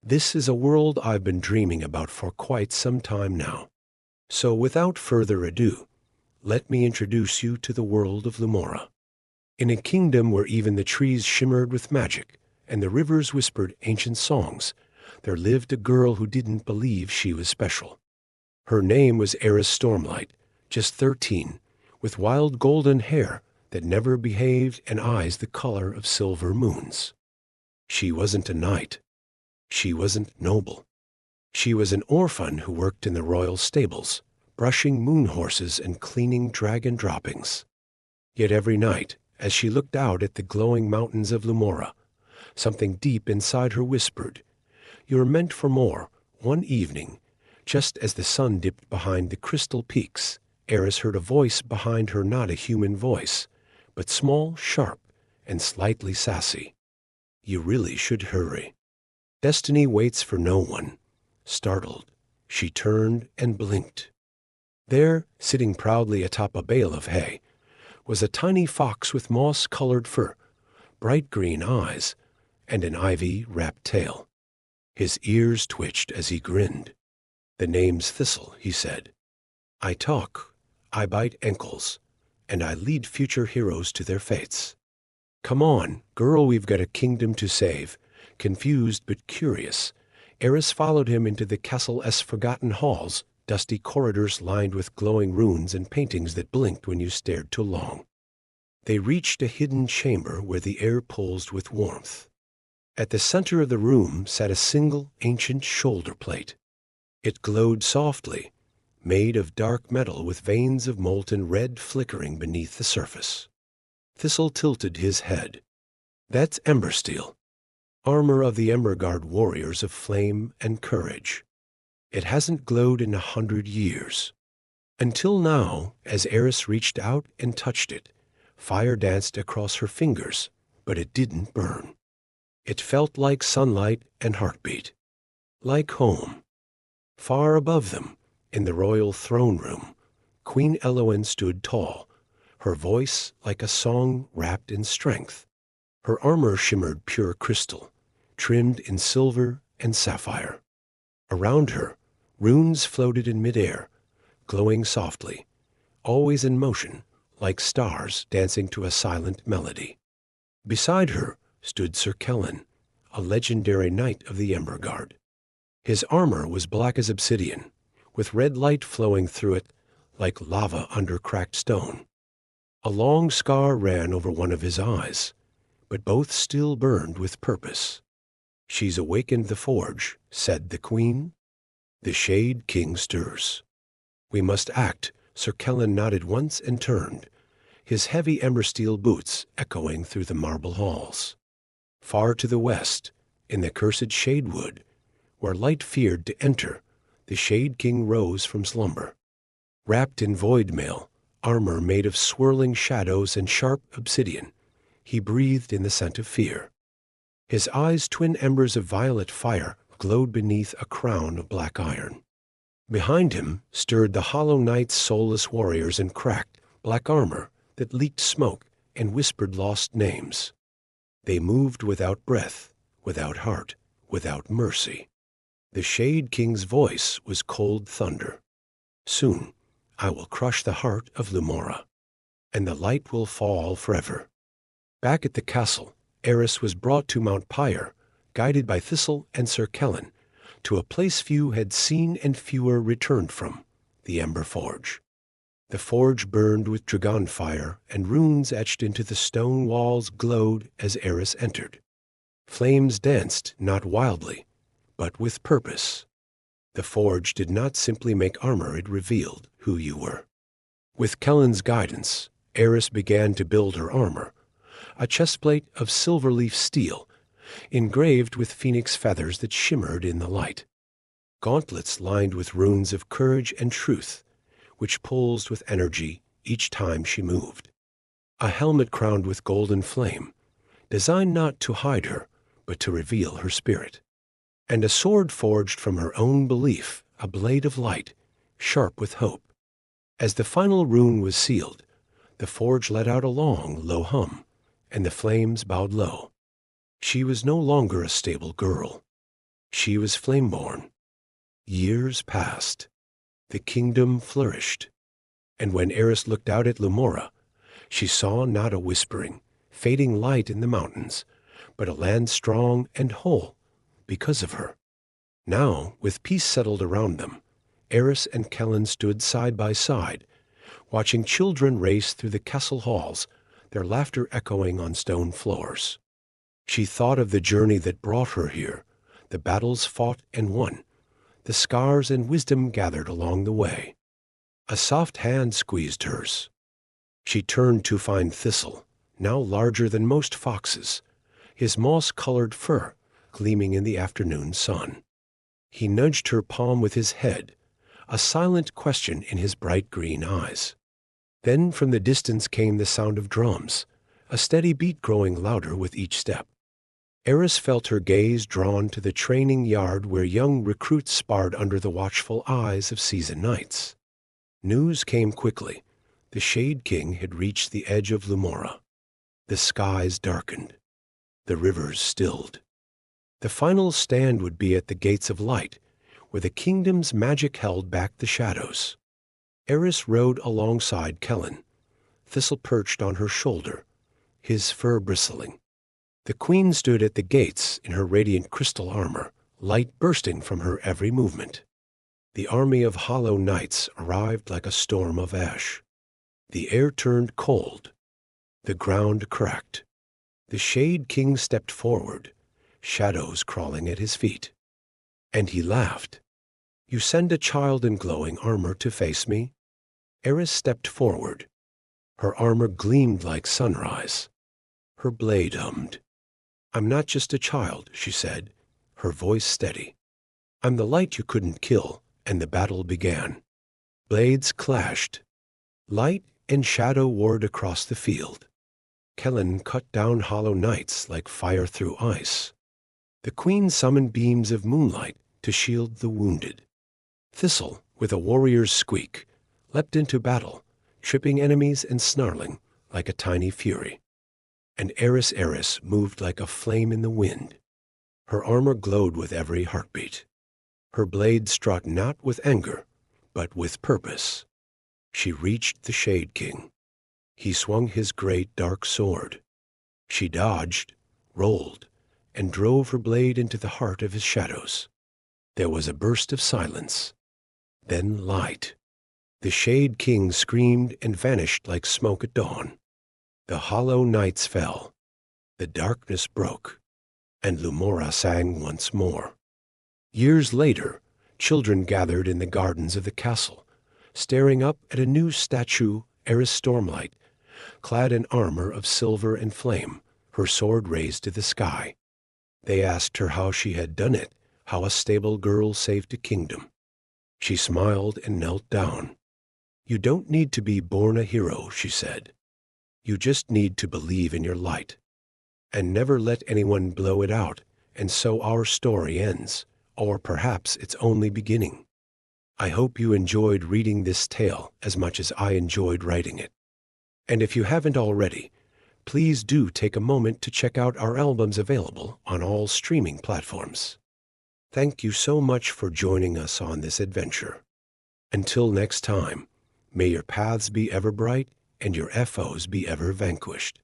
This is a world I've been dreaming about for quite some time now. So without further ado, let me introduce you to the world of Lumora. In a kingdom where even the trees shimmered with magic and the rivers whispered ancient songs, there lived a girl who didn't believe she was special. Her name was Aeris Stormlight, just 13, with wild golden hair that never behaved and eyes the color of silver moons. She wasn't a knight. She wasn't noble. She was an orphan who worked in the royal stables, brushing moon horses and cleaning dragon droppings. Yet every night, as she looked out at the glowing mountains of Lumora, something deep inside her whispered, "You're meant for more." One evening, just as the sun dipped behind the crystal peaks, Aeris heard a voice behind her, not a human voice, but small, sharp, and slightly sassy. "You really should hurry. Destiny waits for no one." Startled, she turned and blinked. There, sitting proudly atop a bale of hay, was a tiny fox with moss-colored fur, bright green eyes, and an ivy-wrapped tail. His ears twitched as he grinned. "The name's Thistle," he said. "I talk, I bite ankles, and I lead future heroes to their fates. Come on, girl, we've got a kingdom to save." Confused but curious, Aeris followed him into the castle's forgotten halls, dusty corridors lined with glowing runes and paintings that blinked when you stared too long. They reached a hidden chamber where the air pulsed with warmth. At the center of the room sat a single ancient shoulder plate. It glowed softly, made of dark metal with veins of molten red flickering beneath the surface. Thistle tilted his head. "That's ember steel, armor of the Emberguard warriors of flame and courage. It hasn't glowed in 100 years. Until now, as Aeris reached out and touched it, fire danced across her fingers, but it didn't burn. It felt like sunlight and heartbeat. Like home." Far above them, in the royal throne room, Queen Elowen stood tall, her voice like a song wrapped in strength. Her armor shimmered pure crystal, trimmed in silver and sapphire. Around her, runes floated in midair, glowing softly, always in motion, like stars dancing to a silent melody. Beside her stood Sir Kellen, a legendary knight of the Emberguard. His armor was black as obsidian, with red light flowing through it like lava under cracked stone. A long scar ran over one of his eyes, but both still burned with purpose. "She's awakened the forge," said the queen. "The Shade King stirs. We must act." Sir Kellen nodded once and turned, his heavy ember steel boots echoing through the marble halls. Far to the west, in the cursed Shadewood, where light feared to enter, the Shade King rose from slumber. Wrapped in void mail, armor made of swirling shadows and sharp obsidian, he breathed in the scent of fear. His eyes, twin embers of violet fire, glowed beneath a crown of black iron. Behind him stirred the hollow knight's soulless warriors in cracked, black armor that leaked smoke and whispered lost names. They moved without breath, without heart, without mercy. The Shade King's voice was cold thunder. "Soon I will crush the heart of Lumora, and the light will fall forever." Back at the castle, Aeris was brought to Mount Pyre, guided by Thistle and Sir Kellen, to a place few had seen and fewer returned from, the Ember Forge. The forge burned with dragon fire, and runes etched into the stone walls glowed as Aeris entered. Flames danced not wildly, but with purpose. The forge did not simply make armor, it revealed who you were. With Kellen's guidance, Aeris began to build her armor, a chestplate of silver-leaf steel, engraved with phoenix feathers that shimmered in the light. Gauntlets lined with runes of courage and truth, which pulsed with energy each time she moved. A helmet crowned with golden flame, designed not to hide her, but to reveal her spirit. And a sword forged from her own belief, a blade of light, sharp with hope. As the final rune was sealed, the forge let out a long, low hum, and the flames bowed low. She was no longer a stable girl. She was flameborn. Years passed. The kingdom flourished. And when Aeris looked out at Lumora, she saw not a whispering, fading light in the mountains, but a land strong and whole because of her. Now, with peace settled around them, Aeris and Kellen stood side by side, watching children race through the castle halls, their laughter echoing on stone floors. She thought of the journey that brought her here, the battles fought and won, the scars and wisdom gathered along the way. A soft hand squeezed hers. She turned to find Thistle, now larger than most foxes, his moss-colored fur gleaming in the afternoon sun. He nudged her palm with his head, a silent question in his bright green eyes. Then from the distance came the sound of drums, a steady beat growing louder with each step. Aeris felt her gaze drawn to the training yard where young recruits sparred under the watchful eyes of seasoned knights. News came quickly. The Shade King had reached the edge of Lumora. The skies darkened. The rivers stilled. The final stand would be at the Gates of Light, where the kingdom's magic held back the shadows. Aeris rode alongside Kellen, Thistle perched on her shoulder, his fur bristling. The queen stood at the gates in her radiant crystal armor, light bursting from her every movement. The army of hollow knights arrived like a storm of ash. The air turned cold. The ground cracked. The Shade King stepped forward, shadows crawling at his feet. And he laughed. "You send a child in glowing armor to face me?" Aeris stepped forward. Her armor gleamed like sunrise. Her blade hummed. "I'm not just a child," she said, her voice steady. "I'm the light you couldn't kill," and the battle began. Blades clashed. Light and shadow warred across the field. Kellen cut down hollow knights like fire through ice. The queen summoned beams of moonlight to shield the wounded. Thistle, with a warrior's squeak, leapt into battle, tripping enemies and snarling like a tiny fury. And Aeris moved like a flame in the wind. Her armor glowed with every heartbeat. Her blade struck not with anger, but with purpose. She reached the Shade King. He swung his great dark sword. She dodged, rolled, and drove her blade into the heart of his shadows. There was a burst of silence. Then light. The Shade King screamed and vanished like smoke at dawn. The hollow knights fell. The darkness broke, and Lumora sang once more. Years later, children gathered in the gardens of the castle, staring up at a new statue, Aeris Stormlight, clad in armor of silver and flame, her sword raised to the sky. They asked her how she had done it, how a stable girl saved a kingdom. She smiled and knelt down. "You don't need to be born a hero," she said. "You just need to believe in your light. And never let anyone blow it out, and so our story ends, or perhaps it's only beginning." I hope you enjoyed reading this tale as much as I enjoyed writing it. And if you haven't already, please do take a moment to check out our albums available on all streaming platforms. Thank you so much for joining us on this adventure. Until next time, may your paths be ever bright and your foes be ever vanquished.